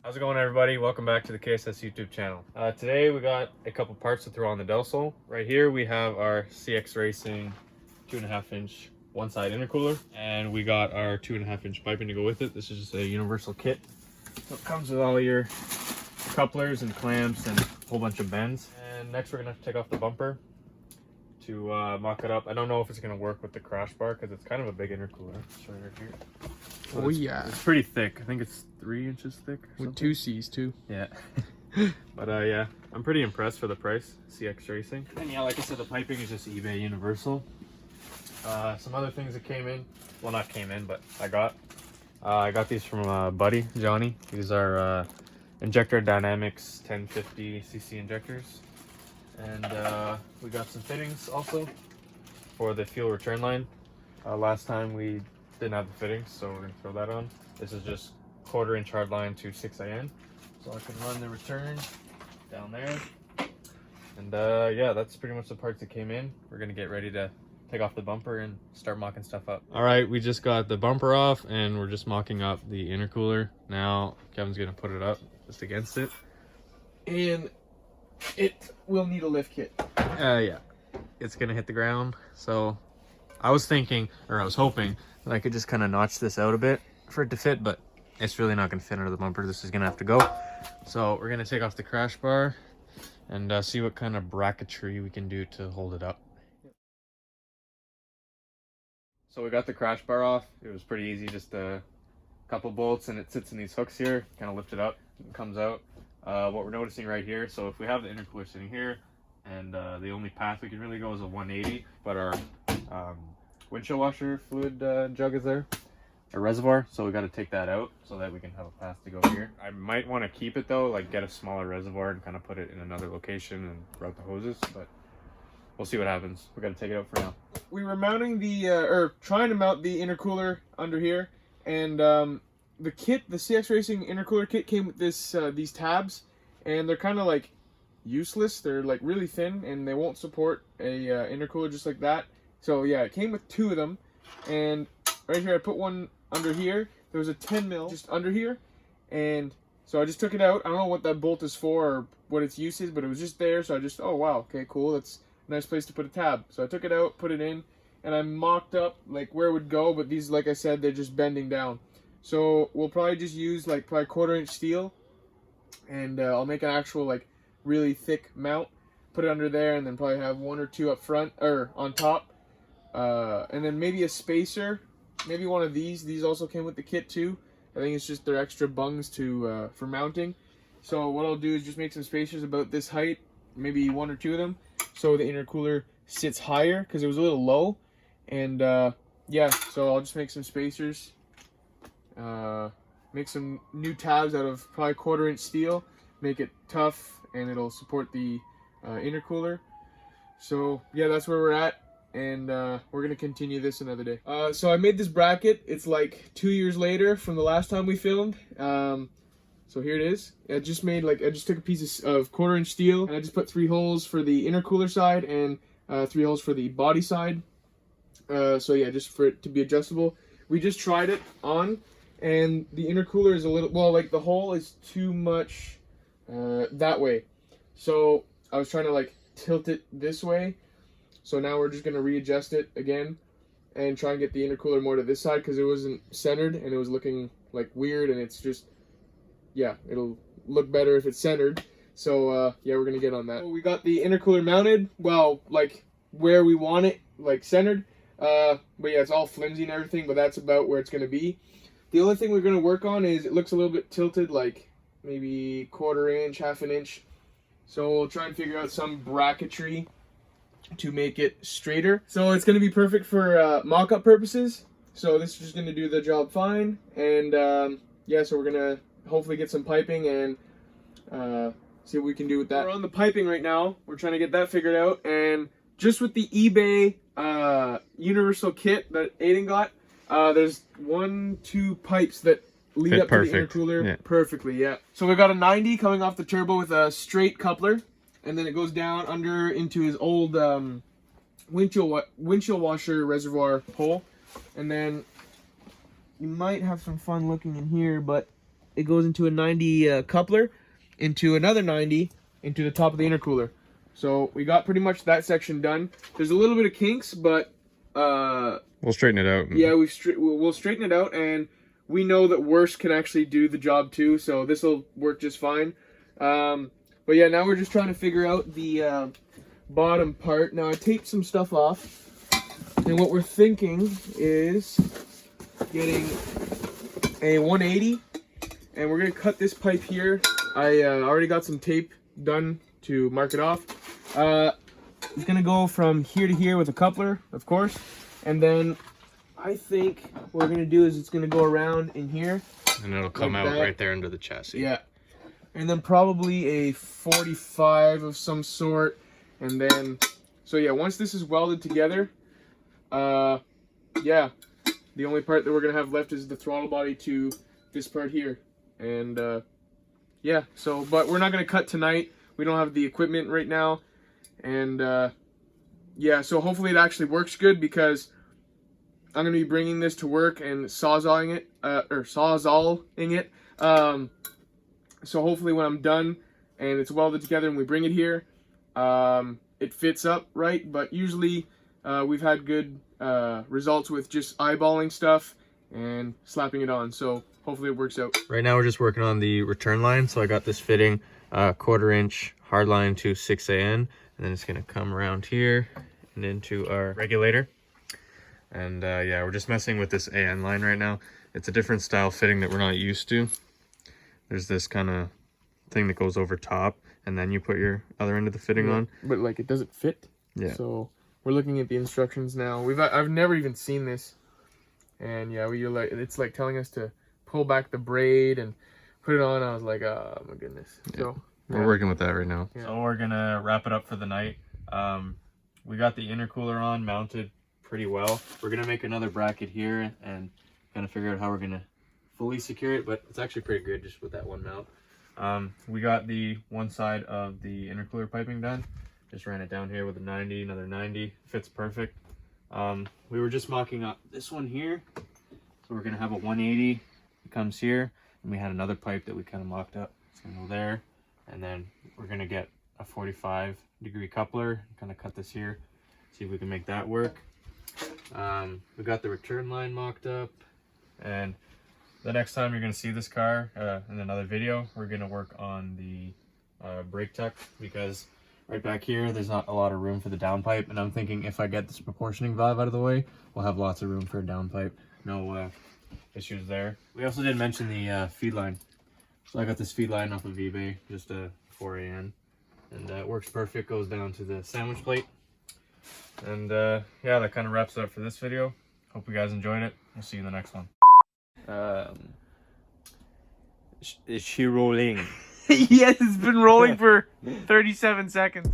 How's it going, everybody? Welcome back to the KSS YouTube channel. Today we got a couple parts to throw on the Delsol. Right here we have our CX Racing 2.5 inch one side intercooler, and we got our 2.5 inch piping to go with it. This is just a universal kit. So it comes with all your couplers and clamps and a whole bunch of bends. And next we're gonna have to take off the bumper to mock it up. I don't know if it's gonna work with the crash bar because it's kind of a big intercooler. I'll show you right here. So oh yeah, it's pretty thick. I think it's 3 inches thick with 2 C's too. Yeah. But yeah, I'm pretty impressed for the price. CX Racing. And yeah, like I said, the piping is just eBay universal. Some other things that came in, well, not came in, but I got these from buddy Johnny. These are Injector Dynamics 1050 cc injectors, and we got some fittings also for the fuel return line. Last time we didn't have the fittings, so we're gonna throw that on. This is just 1/4 inch hard line to 6 AN, so I can run the return down there. And yeah, that's pretty much the parts that came in. We're gonna get ready to take off the bumper and start mocking stuff up. All right, we just got the bumper off and we're just mocking up the intercooler. Now Kevin's gonna put it up just against it, And it will need a lift kit. Yeah, it's gonna hit the ground. So I was thinking, or I was hoping that I could just kind of notch this out a bit for it to fit, but it's really not gonna fit under the bumper. This is gonna have to go. So we're gonna take off the crash bar and see what kind of bracketry we can do to hold it up. So we got the crash bar off. It was pretty easy, just a couple bolts, and it sits in these hooks here. Kind of lift it up, it comes out. What we're noticing right here, so if we have the intercooler sitting here, and the only path we can really go is a 180, but our windshield washer fluid jug is there, a reservoir, so we got to take that out so that we can have a path to go here. I might want to keep it though, like get a smaller reservoir and kind of put it in another location and route the hoses, but we'll see what happens. We got to take it out for now. We were mounting the, or trying to mount the intercooler under here, and the kit, the CX Racing intercooler kit, came with this these tabs, and they're kind of like useless. They're like really thin, and they won't support a intercooler just like that. So yeah, it came with 2 of them, and right here I put one under here. There was a 10 mil just under here, and so I just took it out. I don't know what that bolt is for or what its use is, but it was just there. So I just, oh wow, okay, cool. That's a nice place to put a tab. So I took it out, put it in, and I mocked up like where it would go. But these, like I said, they're just bending down. So we'll probably just use like probably 1/4 inch steel, and I'll make an actual like really thick mount, put it under there, and then probably have 1 or 2 up front or on top, and then maybe a spacer, maybe one of these. These also came with the kit too. I think it's just they're extra bungs to for mounting. So what I'll do is just make some spacers about this height, maybe 1 or 2 of them, so the intercooler sits higher because it was a little low. And yeah, so I'll just make some spacers, make some new tabs out of probably 1/4 inch steel, make it tough, and it'll support the intercooler. So yeah, that's where we're at, and we're gonna continue this another day. So I made this bracket. It's like 2 years later from the last time we filmed. So here it is. I just took a piece of 1/4 inch steel, and I just put 3 holes for the intercooler side and 3 holes for the body side. So yeah, just for it to be adjustable. We just tried it on, and the intercooler is a little, well, like the hole is too much that way. So I was trying to like tilt it this way. So now we're just gonna readjust it again and try and get the intercooler more to this side because it wasn't centered and it was looking like weird, and it's just, yeah, it'll look better if it's centered. So yeah, we're gonna get on that. So we got the intercooler mounted, well, like where we want it, like centered. But yeah, it's all flimsy and everything, but that's about where it's gonna be. The only thing we're gonna work on is it looks a little bit tilted, like maybe 1/4 inch, 1/2 inch. So we'll try and figure out some bracketry to make it straighter. So it's gonna be perfect for mock-up purposes. So this is just gonna do the job fine. And yeah, so we're gonna hopefully get some piping and see what we can do with that. We're on the piping right now. We're trying to get that figured out, and just with the eBay universal kit that Aiden got, there's 1-2 pipes that lead fit up perfect to the intercooler perfectly. Yeah. So we got a 90 coming off the turbo with a straight coupler, and then it goes down under into his old windshield washer reservoir hole, and then you might have some fun looking in here, but it goes into a 90 coupler, into another 90, into the top of the intercooler. So we got pretty much that section done. There's a little bit of kinks, but we'll straighten it out. Yeah, we'll straighten it out, and we know that worse can actually do the job too, so this will work just fine. But yeah, now we're just trying to figure out the bottom part. Now I taped some stuff off, and what we're thinking is getting a 180, and we're gonna cut this pipe here. I already got some tape done to mark it off. It's gonna go from here to here with a coupler, of course, and then I think what we're gonna do is it's gonna go around in here, and it'll come like out that. right there into the chassis. Yeah, and then probably a 45 of some sort, and then so yeah, once this is welded together, yeah, the only part that we're gonna have left is the throttle body to this part here, and yeah. So, but we're not gonna cut tonight. We don't have the equipment right now, and yeah. So hopefully it actually works good, because I'm gonna be bringing this to work and sawzalling it, so hopefully when I'm done and it's welded together and we bring it here, it fits up right. But usually we've had good results with just eyeballing stuff and slapping it on. So hopefully it works out. Right now we're just working on the return line. So I got this fitting 1/4 inch hard line to 6 AN, and then it's gonna come around here and into our regulator. And yeah, we're just messing with this AN line right now. It's a different style fitting that we're not used to. There's this kind of thing that goes over top, and then you put your other end of the fitting on. But like it doesn't fit. Yeah. So we're looking at the instructions now. I've never even seen this, and yeah, it's like telling us to pull back the braid and put it on. I was like, oh my goodness. Yeah. So we're working with that right now. Yeah. So we're gonna wrap it up for the night. We got the intercooler on mounted pretty well. We're gonna make another bracket here and kind of figure out how we're gonna fully secure it, but it's actually pretty good just with that one mount. We got the one side of the intercooler piping done. Just ran it down here with a 90, another 90. Fits perfect. We were just mocking up this one here, so we're gonna have a 180. It comes here, and we had another pipe that we kind of mocked up. It's gonna go there, and then we're gonna get a 45-degree coupler, kind of cut this here, see if we can make that work. We got the return line mocked up, and the next time you're going to see this car in another video, we're going to work on the brake tech, because right back here there's not a lot of room for the downpipe, and I'm thinking if I get this proportioning valve out of the way, we'll have lots of room for a downpipe. No issues there. We also didn't mention the feed line. So I got this feed line off of eBay, just a 4 AN, and it works perfect, goes down to the sandwich plate. And yeah, that kind of wraps it up for this video. Hope you guys enjoyed it. We'll see you in the next one. Is she rolling? Yes, it's been rolling for 37 seconds.